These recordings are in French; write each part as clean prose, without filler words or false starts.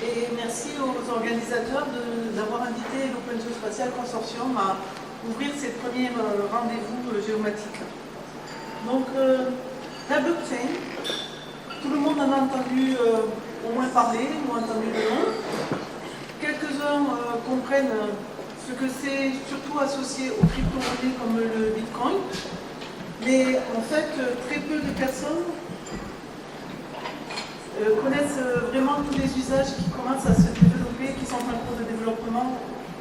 et merci aux organisateurs d'avoir invité l'Open Geospatial Consortium à ouvrir ces premiers rendez-vous géomatiques. Donc, la blockchain, tout le monde en a entendu au moins parler, ou entendu le nom. Quelques-uns comprennent ce que c'est, surtout associé aux crypto-monnaies comme le Bitcoin. Mais en fait, très peu de personnes connaissent vraiment tous les usages qui commencent à se développer, qui sont en cours de développement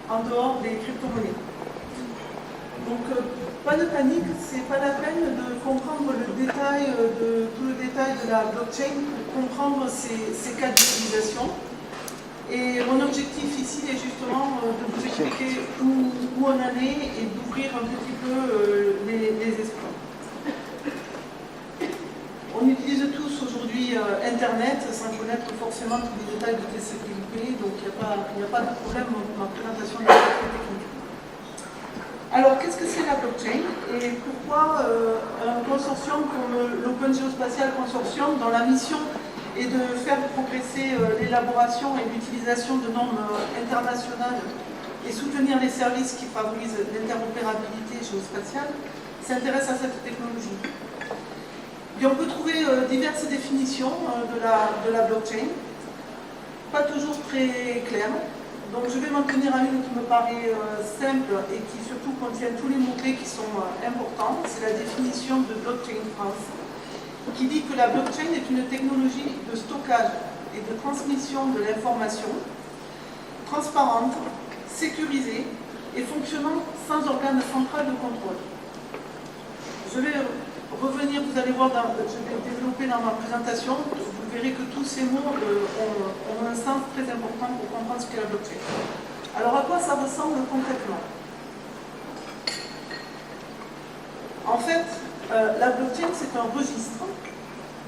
en dehors des crypto-monnaies. Donc, pas de panique, c'est pas la peine de comprendre tout le détail de la blockchain pour comprendre ces cas d'utilisation. Et mon objectif ici est justement de vous expliquer où on en est et d'ouvrir un petit peu les esprits. On utilise tous aujourd'hui Internet sans connaître forcément tous les détails de TCP/IP, donc il n'y a pas de problème dans ma présentation de la technique. Alors, qu'est-ce que c'est la blockchain et pourquoi un consortium comme l'Open Geospatial Consortium, dont la mission est de faire progresser l'élaboration et l'utilisation de normes internationales et soutenir les services qui favorisent l'interopérabilité géospatiale, s'intéresse à cette technologie. Et on peut trouver diverses définitions de la blockchain, pas toujours très claires. Donc je vais m'en tenir à une qui me paraît simple et qui surtout contient tous les mots-clés qui sont importants. C'est la définition de Blockchain France, qui dit que la blockchain est une technologie de stockage et de transmission de l'information transparente, sécurisée et fonctionnant sans organe central de contrôle. Je vais revenir, vous allez voir, je vais développer dans ma présentation, vous verrez que tous ces mots ont un sens très important pour comprendre ce qu'est la blockchain. Alors à quoi ça ressemble concrètement? En fait, la blockchain c'est un registre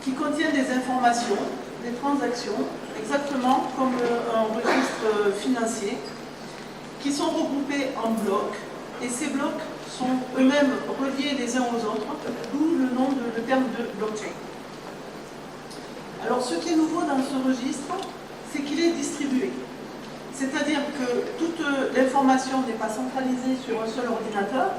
qui contient des informations, des transactions, exactement comme un registre financier, qui sont regroupés en blocs, et ces blocs sont eux-mêmes reliés les uns aux autres, d'où le terme de blockchain. Alors ce qui est nouveau dans ce registre, c'est qu'il est distribué. C'est-à-dire que toute l'information n'est pas centralisée sur un seul ordinateur,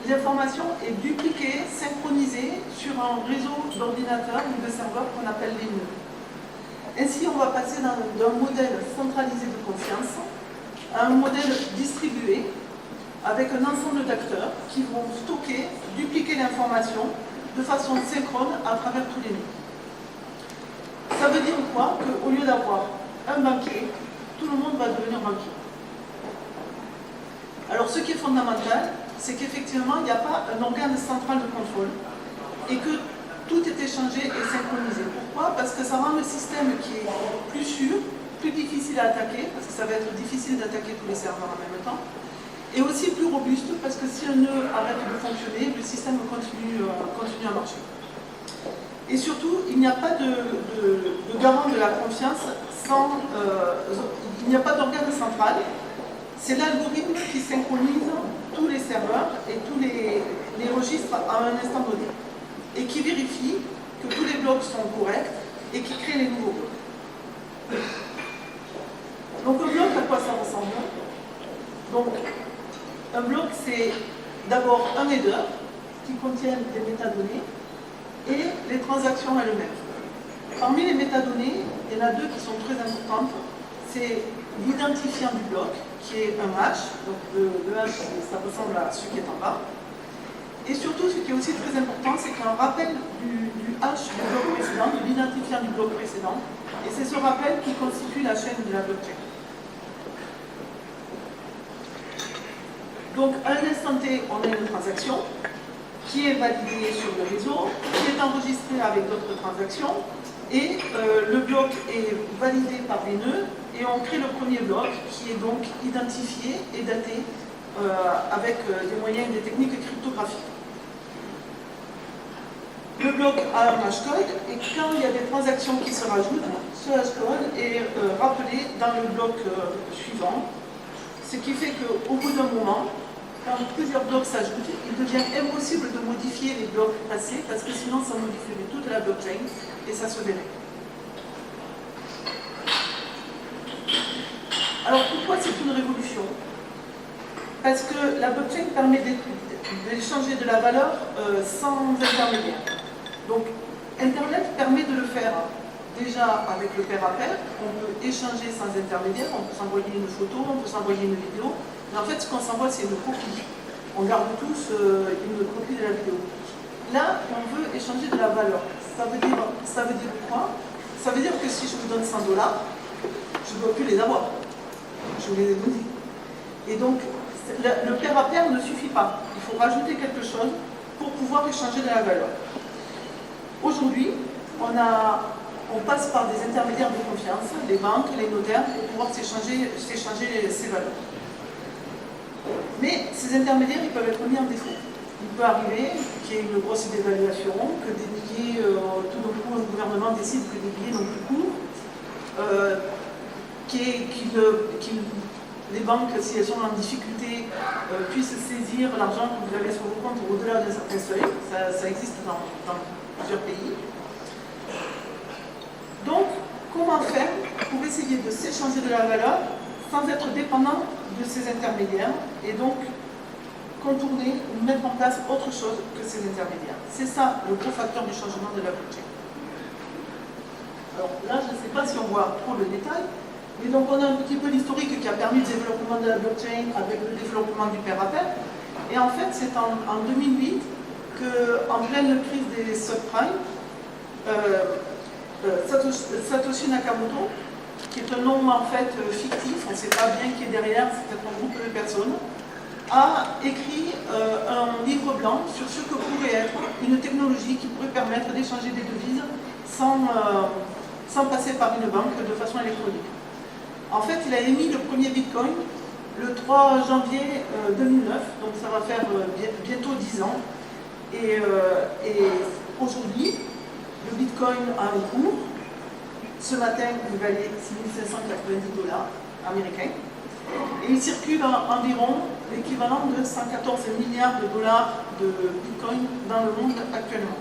l'information est dupliquée, synchronisée sur un réseau d'ordinateurs ou de serveurs qu'on appelle les nœuds. Ainsi, on va passer d'un modèle centralisé de confiance à un modèle distribué avec un ensemble d'acteurs qui vont stocker, dupliquer l'information de façon synchrone à travers tous les nœuds. Ça veut dire quoi? Qu'au lieu d'avoir un banquier, tout le monde va devenir banquier. Alors ce qui est fondamental, c'est qu'effectivement, il n'y a pas un organe central de contrôle et que tout est échangé et synchronisé. Pourquoi? Parce que ça rend le système qui est plus sûr, plus difficile à attaquer, parce que ça va être difficile d'attaquer tous les serveurs en même temps, et aussi plus robuste, parce que si un nœud arrête de fonctionner, le système continue à marcher. Et surtout, il n'y a pas de garant de la confiance sans... il n'y a pas d'organe central. C'est l'algorithme qui synchronise tous les serveurs et tous les registres à un instant donné. Et qui vérifie que tous les blocs sont corrects et qui crée les nouveaux blocs. Donc un bloc, à quoi ça ressemble? Donc un bloc, c'est d'abord un header qui contient des métadonnées et les transactions elles-mêmes. Parmi les métadonnées, il y en a deux qui sont très importantes. C'est l'identifiant du bloc, qui est un hash. Donc le hash, ça ressemble à celui qui est en bas. Et surtout, ce qui est aussi très important, c'est qu'il y a un rappel du hash du bloc précédent, de l'identifiant du bloc précédent. Et c'est ce rappel qui constitue la chaîne de la blockchain. Donc, à un instant T, on a une transaction qui est validée sur le réseau, qui est enregistrée avec d'autres transactions, et le bloc est validé par des nœuds, et on crée le premier bloc qui est donc identifié et daté avec des moyens et des techniques cryptographiques. Le bloc a un hashcode, et quand il y a des transactions qui se rajoutent, ce hashcode est rappelé dans le bloc suivant, ce qui fait qu'au bout d'un moment, quand plusieurs blocs s'ajoutent, il devient impossible de modifier les blocs passés, parce que sinon ça modifierait toute la blockchain et ça se verrait. Alors pourquoi c'est une révolution? Parce que la blockchain permet d'échanger de la valeur sans intermédiaire. Donc Internet permet de le faire déjà avec le pair à pair. On peut échanger sans intermédiaire, on peut s'envoyer une photo, on peut s'envoyer une vidéo. Mais en fait, ce qu'on s'envoie, c'est une copie. On garde tous une copie de la vidéo. Là, on veut échanger de la valeur. Ça veut dire quoi? Ça veut dire que si je vous donne 100 $, je ne dois plus les avoir. Je vous les ai donnés. Et donc, le pair à pair ne suffit pas. Il faut rajouter quelque chose pour pouvoir échanger de la valeur. Aujourd'hui, on passe par des intermédiaires de confiance, les banques, les notaires, pour pouvoir s'échanger ces valeurs. Mais ces intermédiaires, ils peuvent être mis en défaut. Il peut arriver qu'il y ait une grosse dévaluation, que des billets, tout d'un coup, un gouvernement décide que des billets n'ont plus cours, les banques, si elles sont en difficulté, puissent saisir l'argent que vous avez sur vos comptes au-delà d'un certain seuil. Ça existe dans plusieurs pays. Donc, comment faire pour essayer de s'échanger de la valeur sans être dépendant de ces intermédiaires et donc contourner ou mettre en place autre chose que ces intermédiaires? C'est ça le gros facteur du changement de la blockchain. Alors là, je ne sais pas si on voit trop le détail, mais donc on a un petit peu l'historique qui a permis le développement de la blockchain avec le développement du pair à pair. Et en fait, c'est en 2008 qu'en pleine crise des subprimes, Satoshi Nakamoto, qui est un nom en fait fictif, on ne sait pas bien qui est derrière, c'est peut-être un groupe de personnes, a écrit un livre blanc sur ce que pourrait être une technologie qui pourrait permettre d'échanger des devises sans passer par une banque de façon électronique. En fait, il a émis le premier Bitcoin le 3 janvier 2009, donc ça va faire bientôt 10 ans. Et aujourd'hui, le Bitcoin a un cours. Ce matin, il valait 6 590 $ américains. Et il circule environ l'équivalent de 114 milliards de dollars de Bitcoin dans le monde actuellement.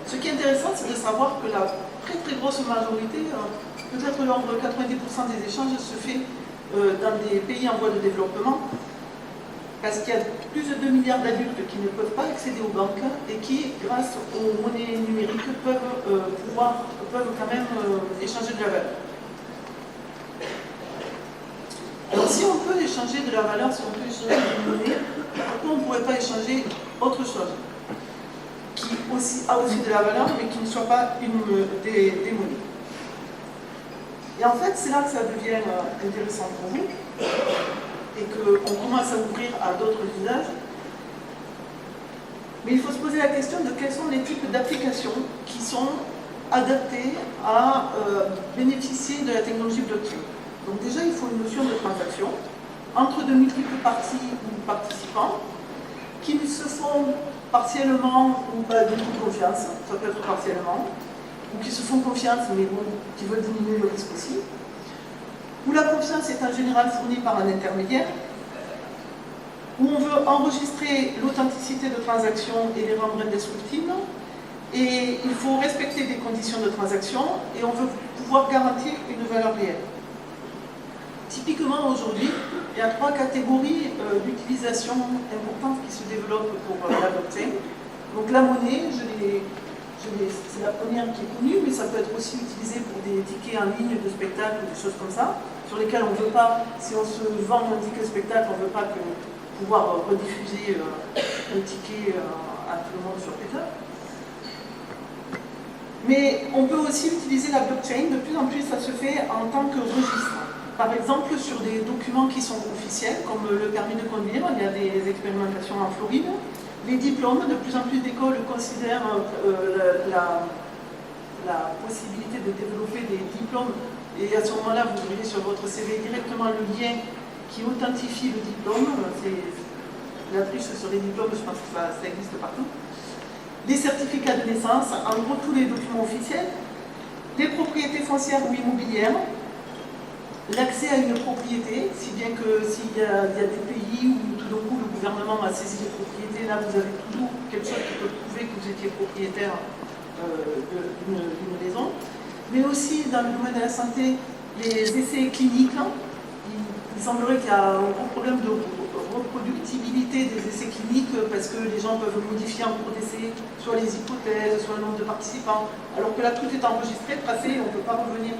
Ce qui est intéressant, c'est de savoir que la très très grosse majorité, peut-être l'ordre de 90% des échanges se fait dans des pays en voie de développement, parce qu'il y a plus de 2 milliards d'adultes qui ne peuvent pas accéder aux banques et qui, grâce aux monnaies numériques, peuvent quand même échanger de la valeur. Alors si on peut échanger de la valeur, si on peut échanger de monnaie, pourquoi on ne pourrait pas échanger autre chose qui a aussi de la valeur, mais qui ne soit pas des monnaies? Et en fait, c'est là que ça devient intéressant pour vous, et qu'on commence à ouvrir à d'autres usages. Mais il faut se poser la question de quels sont les types d'applications qui sont adaptées à bénéficier de la technologie blockchain. Donc déjà, il faut une notion de transaction entre de multiples parties ou participants qui se font partiellement ou pas de toute confiance, ça peut être partiellement, ou qui se font confiance mais bon, qui veulent diminuer le risque aussi, où la confiance est en général fournie par un intermédiaire, où on veut enregistrer l'authenticité de transaction et les rendre indestructibles, et il faut respecter des conditions de transaction, et on veut pouvoir garantir une valeur réelle. Typiquement aujourd'hui, il y a 3 catégories d'utilisation importantes qui se développent pour la blockchain. Donc la monnaie, c'est la première qui est connue, mais ça peut être aussi utilisé pour des tickets en ligne de spectacle ou des choses comme ça, sur lesquels on ne veut pas, si on se vend un ticket spectacle, on ne veut pas pouvoir rediffuser un ticket à tout le monde sur Twitter. Mais on peut aussi utiliser la blockchain, de plus en plus ça se fait en tant que registre. Par exemple, sur des documents qui sont officiels, comme le permis de conduire, il y a des expérimentations en Floride. Les diplômes, de plus en plus d'écoles considèrent la possibilité de développer des diplômes. Et à ce moment-là, vous verrez sur votre CV directement le lien qui authentifie le diplôme. La triche sur les diplômes, je pense que ça existe partout. Les certificats de naissance, en gros tous les documents officiels. Des propriétés foncières ou immobilières. L'accès à une propriété, si bien que s'il y a des pays où tout d'un coup le gouvernement a saisi les propriétés, là vous avez toujours quelque chose qui peut prouver que vous étiez propriétaire d'une maison. Mais aussi dans le domaine de la santé, les essais cliniques, il semblerait qu'il y a un gros problème de reproductibilité des essais cliniques parce que les gens peuvent modifier en cours d'essai soit les hypothèses, soit le nombre de participants, alors que là tout est enregistré, tracé, on ne peut pas revenir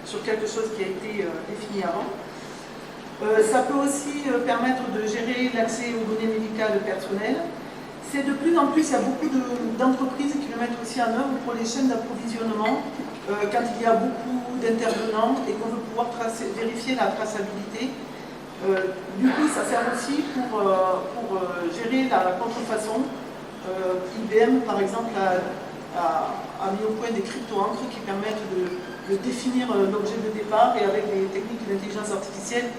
sur quelque chose qui a été défini avant. Ça peut aussi permettre de gérer l'accès aux données médicales personnelles. C'est de plus en plus, il y a beaucoup d'entreprises qui le mettent aussi en œuvre pour les chaînes d'approvisionnement quand il y a beaucoup d'intervenants et qu'on veut pouvoir vérifier la traçabilité. Du coup, ça sert aussi pour gérer la contrefaçon. IBM, par exemple, a mis au point des crypto-encres qui permettent de définir l'objet de départ et avec des techniques d'intelligence artificielle,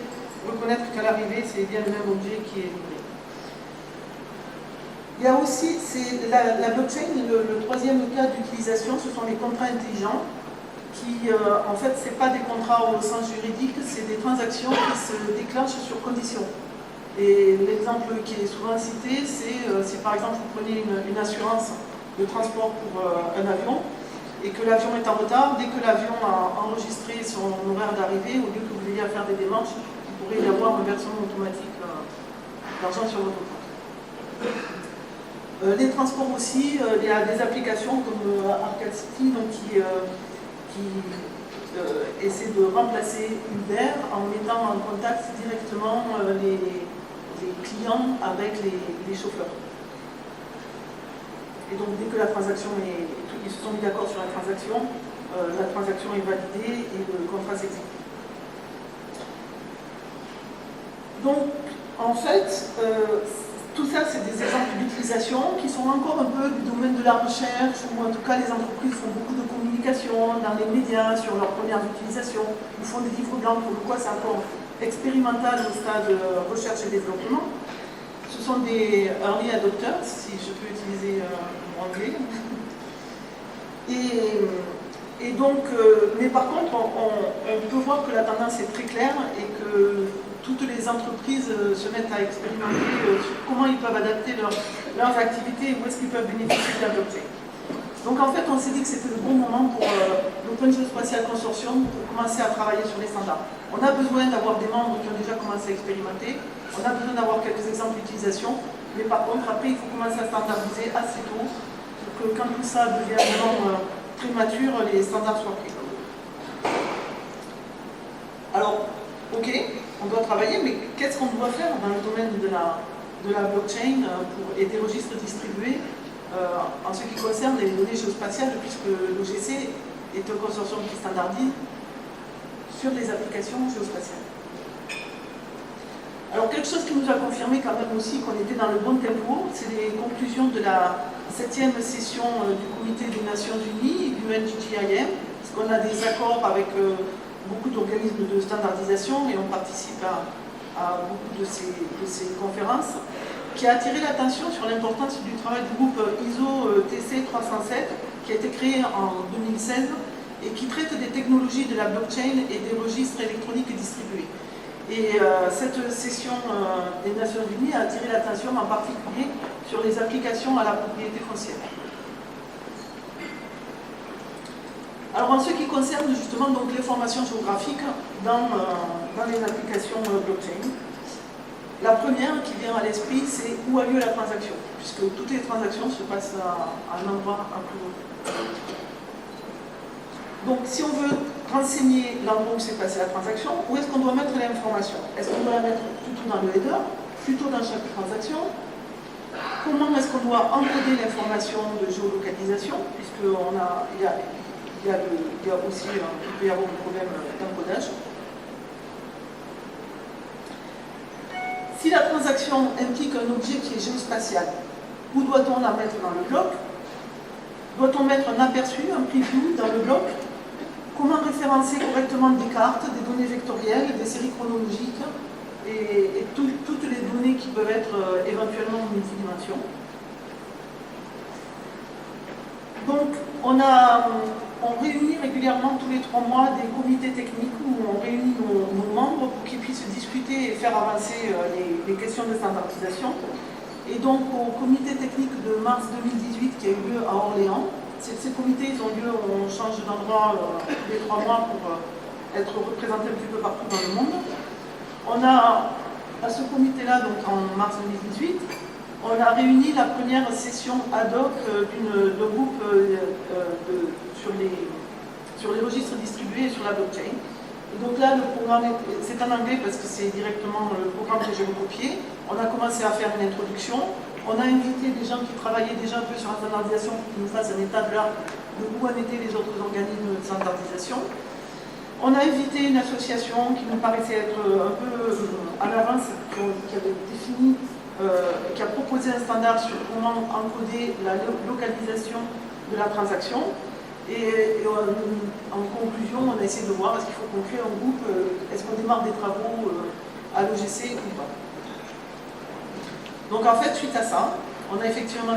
reconnaître qu'à l'arrivée, c'est bien le même objet qui est livré. Il y a aussi la blockchain, le troisième cas d'utilisation, ce sont les contrats intelligents qui, en fait, ce n'est pas des contrats au sens juridique, c'est des transactions qui se déclenchent sur condition. Et l'exemple qui est souvent cité, c'est si par exemple vous prenez une assurance de transport pour un avion et que l'avion est en retard, dès que l'avion a enregistré son horaire d'arrivée, au lieu que vous ayez à faire des démarches, il pourrait y avoir un versement automatique d'argent sur votre compte. Les transports aussi, il y a des applications comme Arcade City donc, qui essaie de remplacer Uber en mettant en contact directement les clients avec les chauffeurs. Et donc dès que la transaction ils se sont mis d'accord sur la transaction est validée et le contrat s'exécute. Donc en fait, tout ça, c'est des exemples d'utilisation qui sont encore un peu du domaine de la recherche, ou en tout cas les entreprises font beaucoup de communication dans les médias sur leurs premières utilisations, ils font des livres blancs, pour le quoi c'est encore expérimental au stade recherche et développement. Ce sont des early adopters, si je peux utiliser le mot anglais. Et donc, mais par contre, on peut voir que la tendance est très claire et que toutes les entreprises se mettent à expérimenter sur comment ils peuvent adapter leurs activités et où est-ce qu'ils peuvent bénéficier de la blockchain. Donc en fait, on s'est dit que c'était le bon moment pour l'Open Geospatial Consortium pour commencer à travailler sur les standards. On a besoin d'avoir des membres qui ont déjà commencé à expérimenter, on a besoin d'avoir quelques exemples d'utilisation, mais par contre, après, il faut commencer à standardiser assez tôt pour que quand tout ça devient vraiment très mature, les standards soient pris. Alors, ok, on doit travailler, mais qu'est-ce qu'on doit faire dans le domaine de la blockchain et des registres distribués en ce qui concerne les données géospatiales, puisque l'OGC est un consortium qui standardise sur les applications géospatiales. Alors quelque chose qui nous a confirmé quand même aussi qu'on était dans le bon tempo, c'est les conclusions de la 7e session du Comité des Nations Unies, UNGGIM, parce qu'on a des accords avec beaucoup d'organismes de standardisation et on participe à beaucoup de ces conférences, qui a attiré l'attention sur l'importance du travail du groupe ISO TC 307, qui a été créé en 2016 et qui traite des technologies de la blockchain et des registres électroniques distribués. Et cette session des Nations Unies a attiré l'attention en particulier sur les applications à la propriété foncière. Alors en ce qui concerne justement donc l'information géographique dans les applications blockchain, la première qui vient à l'esprit, c'est où a lieu la transaction, puisque toutes les transactions se passent à un endroit inclus. Donc si on veut renseigner l'endroit où s'est passée la transaction, où est-ce qu'on doit mettre l'information? Est-ce qu'on doit la mettre plutôt dans le header, plutôt dans chaque transaction? Comment est-ce qu'on doit encoder l'information de géolocalisation, puisqu'il y a aussi, il peut y avoir un problème d'encodage. Si la transaction implique un objet qui est géospatial, où doit-on la mettre dans le bloc? Doit-on mettre un aperçu, un preview dans le bloc? Comment référencer correctement des cartes, des données vectorielles, des séries chronologiques et toutes les données qui peuvent être éventuellement multidimensions. Donc, on réunit régulièrement tous les 3 mois des comités techniques où on réunit nos membres pour qu'ils puissent discuter et faire avancer les questions de standardisation. Et donc, au comité technique de mars 2018 qui a eu lieu à Orléans, ces comités ils ont lieu, on change d'endroit tous les 3 mois pour être représentés un petit peu partout dans le monde. On a, à ce comité-là, donc en mars 2018, on a réuni la première session ad hoc d'un groupe sur les registres distribués et sur la blockchain. Et donc là, le programme, c'est en anglais parce que c'est directement le programme que j'ai recopié. On a commencé à faire une introduction. On a invité des gens qui travaillaient déjà un peu sur la standardisation pour qu'ils nous fassent un état de l'art de où en étaient les autres organismes de standardisation. On a invité une association qui nous paraissait être un peu à l'avance, qui avait défini, qui a proposé un standard sur comment encoder la localisation de la transaction. Et en conclusion, on a essayé de voir est-ce qu'il faut qu'on crée un groupe, est-ce qu'on démarre des travaux à l'OGC ou pas. Donc en fait, suite à ça, on a effectivement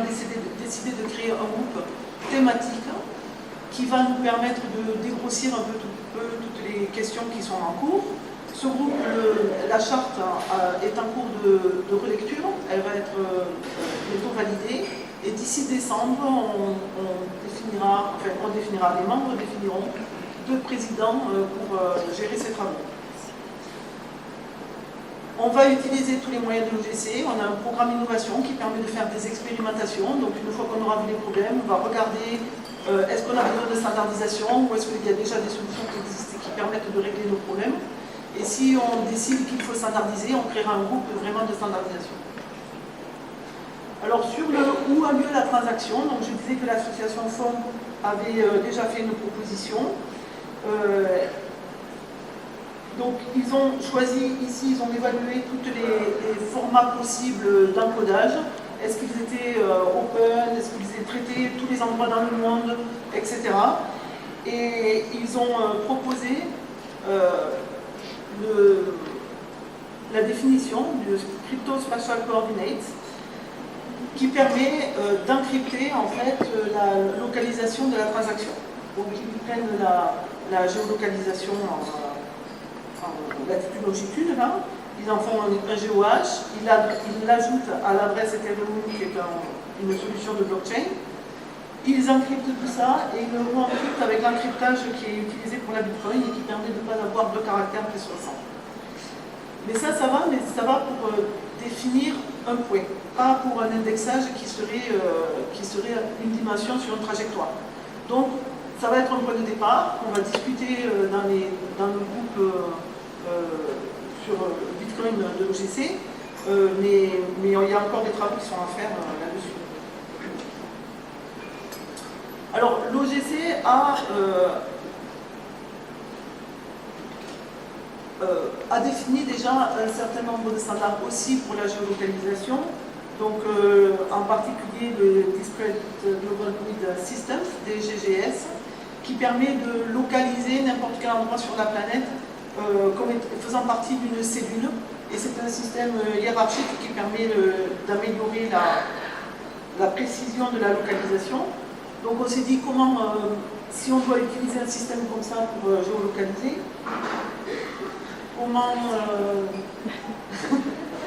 décidé de créer un groupe thématique qui va nous permettre de dégrossir un peu toutes les questions qui sont en cours. Ce groupe, la charte est en cours de relecture, elle va être bientôt validée. Et d'ici décembre, on définira, les membres définiront 2 présidents pour gérer ces travaux. On va utiliser tous les moyens de l'OGC. On a un programme innovation qui permet de faire des expérimentations. Donc une fois qu'on aura vu les problèmes, on va regarder est-ce qu'on a besoin de standardisation ou est-ce qu'il y a déjà des solutions qui existent et qui permettent de régler nos problèmes. Et si on décide qu'il faut standardiser, on créera un groupe vraiment de standardisation. Alors sur où a lieu la transaction, donc je disais que l'association FOM avait déjà fait une proposition. Donc ils ont choisi ici, ils ont évalué tous les formats possibles d'encodage. Est-ce qu'ils étaient open, est-ce qu'ils étaient traités tous les endroits dans le monde, etc. Et ils ont proposé la définition du Crypto Spatial Coordinates qui permet d'encrypter en fait la localisation de la transaction. Donc ils prennent la géolocalisation en latitude longitude là, ils en font un GOH, ils l'ajoutent à l'adresse Ethereum qui est une solution de blockchain. Ils encryptent tout ça et ils le re-encryptent avec l'encryptage qui est utilisé pour la Bitcoin et qui permet de ne pas avoir 2 caractères qui sont simples. Mais ça va, pour définir un point, pas pour un indexage qui serait une dimension sur une trajectoire. Donc, ça va être un point de départ. On va discuter dans le groupe sur Bitcoin de l'OGC, mais il y a encore des travaux qui sont à faire là-dessus. Alors, l'OGC a défini déjà un certain nombre de standards aussi pour la géolocalisation, donc en particulier le Discrete Global Grid System, DGGS, qui permet de localiser n'importe quel endroit sur la planète comme faisant partie d'une cellule, et c'est un système hiérarchique qui permet d'améliorer la précision de la localisation. Donc on s'est dit comment, si on doit utiliser un système comme ça pour géolocaliser, comment...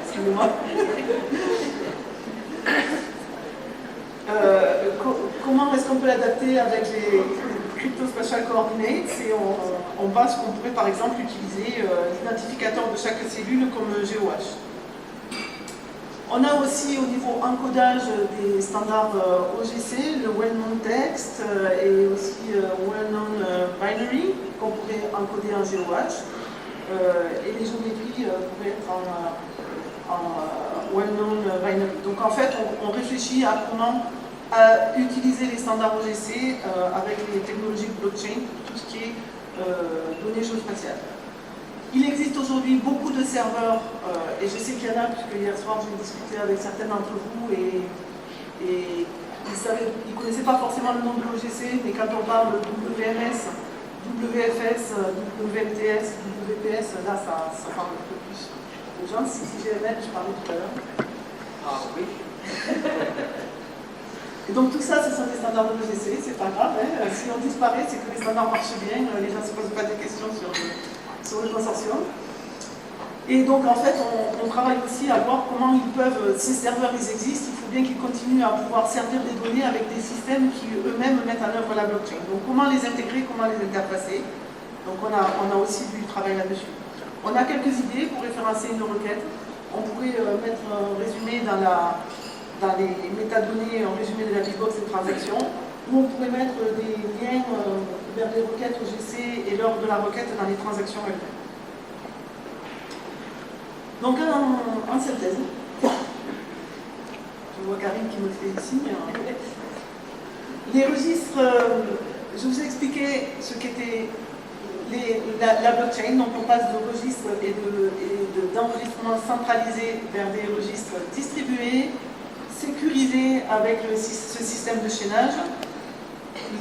Excusez-moi. Comment est-ce qu'on peut l'adapter avec les Crypto Spatial Coordinates, et on voit ce qu'on pourrait par exemple utiliser l'identificateur de chaque cellule comme GOH. On a aussi au niveau encodage des standards OGC, le Well-Known Text et aussi Well-Known Binary qu'on pourrait encoder en GOH, et les géométries pourraient être en Well-Known Binary. Donc en fait on réfléchit à comment utiliser les standards OGC avec les technologies de blockchain pour tout ce qui est données géospatiales. Il existe aujourd'hui beaucoup de serveurs, et je sais qu'il y en a, puisque hier soir j'ai discuté avec certains d'entre vous, et ils ne connaissaient pas forcément le nom de l'OGC, mais quand on parle de WMS, WFS, WMTS, WPS, là ça parle un peu plus aux gens. CCGML, je parlais tout à l'heure. Ah oui. Et donc tout ça, ce sont des standards de l'OGC, c'est pas grave, hein. Si on disparaît, c'est que les standards marchent bien, les gens ne se posent pas des questions sur le consortium. Et donc en fait, on travaille aussi à voir comment ils peuvent, ces serveurs ils existent, il faut bien qu'ils continuent à pouvoir servir des données avec des systèmes qui eux-mêmes mettent en œuvre la blockchain. Donc comment les intégrer, comment les interfacer. Donc on a aussi du travail là-dessus. On a quelques idées pour référencer une requête. On pourrait mettre un résumé dans les métadonnées, un résumé de la big box des transactions, ou on pourrait mettre des liens vers des requêtes OGC et l'ordre de la requête dans les transactions elles-mêmes. Donc en synthèse, je vois Karine qui me fait signe. Les registres, je vous ai expliqué ce qu'était la blockchain. Donc on passe de registres et d'enregistrements centralisés vers des registres distribués, sécurisés avec ce système de chaînage.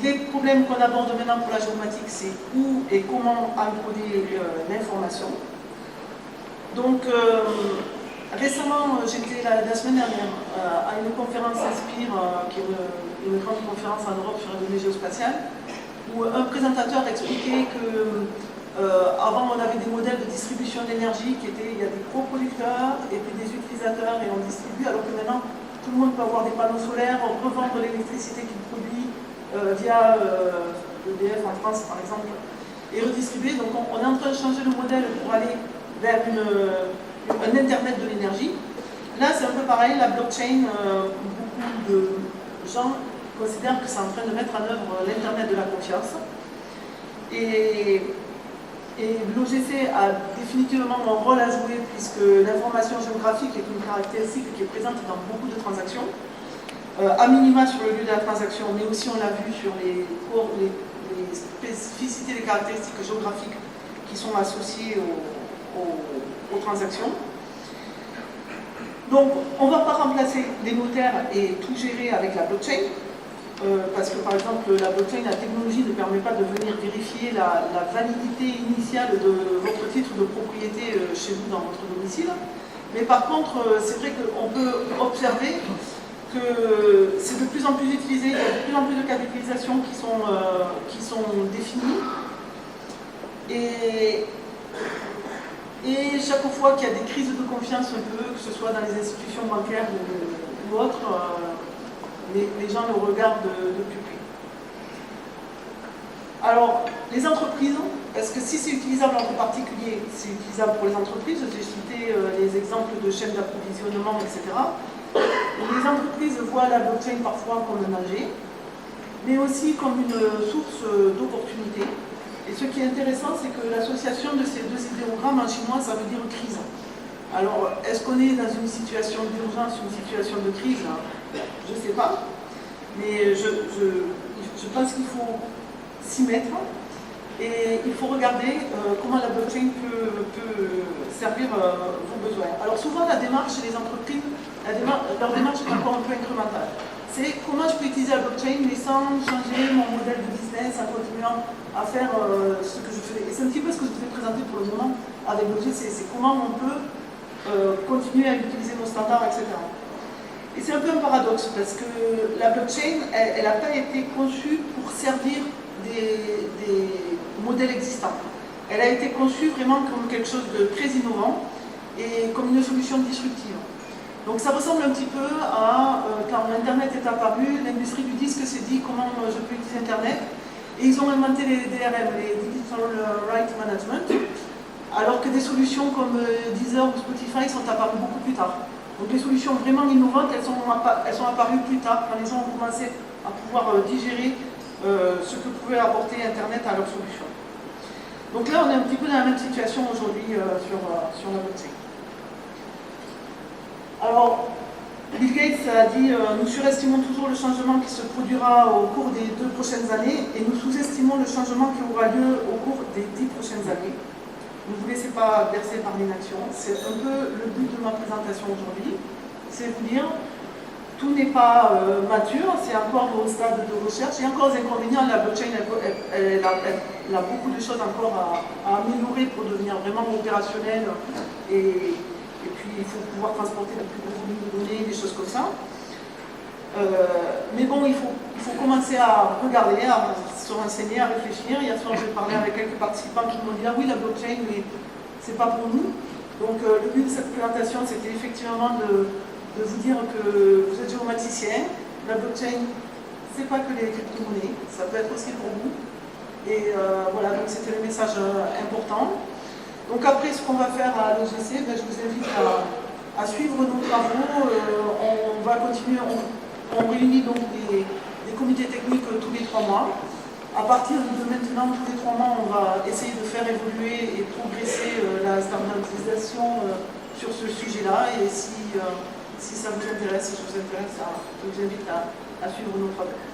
Les problèmes qu'on aborde maintenant pour la géomatique, c'est où et comment encoder l'information. Donc, récemment, j'étais la semaine dernière à une conférence Inspire, qui est une grande conférence en Europe sur la donnée géospatiale, où un présentateur expliquait que avant on avait des modèles de distribution d'énergie qui étaient, il y a des coproducteurs et puis des utilisateurs et on distribue, alors que maintenant tout le monde peut avoir des panneaux solaires, revendre l'électricité qu'il produit via EDF en France par exemple, et redistribuer. Donc on est en train de changer le modèle pour aller vers un internet de l'énergie. Là c'est un peu pareil, la blockchain, beaucoup de gens considèrent que c'est en train de mettre en œuvre l'internet de la confiance. Et l'OGC a définitivement un rôle à jouer puisque l'information géographique est une caractéristique qui est présente dans beaucoup de transactions, à minima sur le lieu de la transaction, mais aussi on l'a vu sur les spécificités, les caractéristiques géographiques qui sont associées aux transactions. Donc on ne va pas remplacer les notaires et tout gérer avec la blockchain. Parce que par exemple la blockchain, la technologie ne permet pas de venir vérifier la validité initiale de votre titre de propriété chez vous dans votre domicile. Mais par contre, c'est vrai qu'on peut observer que c'est de plus en plus utilisé, il y a de plus en plus de cas d'utilisation qui sont définis. Et chaque fois qu'il y a des crises de confiance un peu, que ce soit dans les institutions bancaires ou autres, les gens le regardent de plus près. Alors, les entreprises, parce que si c'est utilisable entre particuliers, c'est utilisable pour les entreprises. J'ai cité les exemples de chaînes d'approvisionnement, etc. Les entreprises voient la blockchain parfois comme un danger, mais aussi comme une source d'opportunité. Et ce qui est intéressant, c'est que l'association de ces deux idéogrammes en chinois, ça veut dire crise. Alors, est-ce qu'on est dans une situation d'urgence, une situation de crise? Je ne sais pas, mais je pense qu'il faut s'y mettre et il faut regarder comment la blockchain peut servir vos besoins. Alors souvent la démarche des entreprises, leur démarche est encore un peu incrémentale. C'est comment je peux utiliser la blockchain mais sans changer mon modèle de business, en continuant à faire ce que je fais. Et c'est un petit peu ce que je vous ai présenté pour le moment avec l'OGC, c'est comment on peut continuer à utiliser nos standards, etc. Et c'est un peu un paradoxe parce que la blockchain, elle n'a pas été conçue pour servir des modèles existants. Elle a été conçue vraiment comme quelque chose de très innovant et comme une solution disruptive. Donc ça ressemble un petit peu à quand Internet est apparu, l'industrie du disque s'est dit comment je peux utiliser Internet et ils ont inventé les DRM, les Digital Rights Management, alors que des solutions comme Deezer ou Spotify sont apparues beaucoup plus tard. Donc les solutions vraiment innovantes, elles sont apparues plus tard, quand les gens ont commencé à pouvoir digérer ce que pouvait apporter Internet à leurs solutions. Donc là, on est un petit peu dans la même situation aujourd'hui sur la blockchain. Alors, Bill Gates a dit nous surestimons toujours le changement qui se produira au cours des 2 prochaines années et nous sous-estimons le changement qui aura lieu au cours des 10 prochaines années. Ne vous laissez pas bercer par l'inaction. C'est un peu le but de ma présentation aujourd'hui. C'est vous dire, tout n'est pas mature, c'est encore au stade de recherche. Il y a encore des inconvénients. La blockchain, elle a beaucoup de choses encore à améliorer pour devenir vraiment opérationnelle. Et puis, il faut pouvoir transporter de plus gros volumes de données, des choses comme ça. Mais bon, il faut commencer à regarder, à se renseigner, à réfléchir. Hier soir, j'ai parlé avec quelques participants qui m'ont dit « Ah oui, la blockchain, mais c'est pas pour nous ». Donc le but de cette présentation, c'était effectivement de vous dire que vous êtes géomaticien. La blockchain, c'est pas que les crypto-monnaies, ça peut être aussi pour vous. Et voilà, donc c'était le message important. Donc après, ce qu'on va faire à l'OGC, je vous invite à suivre nos travaux. On va continuer, on réunit donc des comités techniques tous les 3 mois. À partir de maintenant, tous les 3 mois, on va essayer de faire évoluer et progresser la standardisation sur ce sujet-là. Et si ça vous intéresse, je vous invite à suivre nos travaux.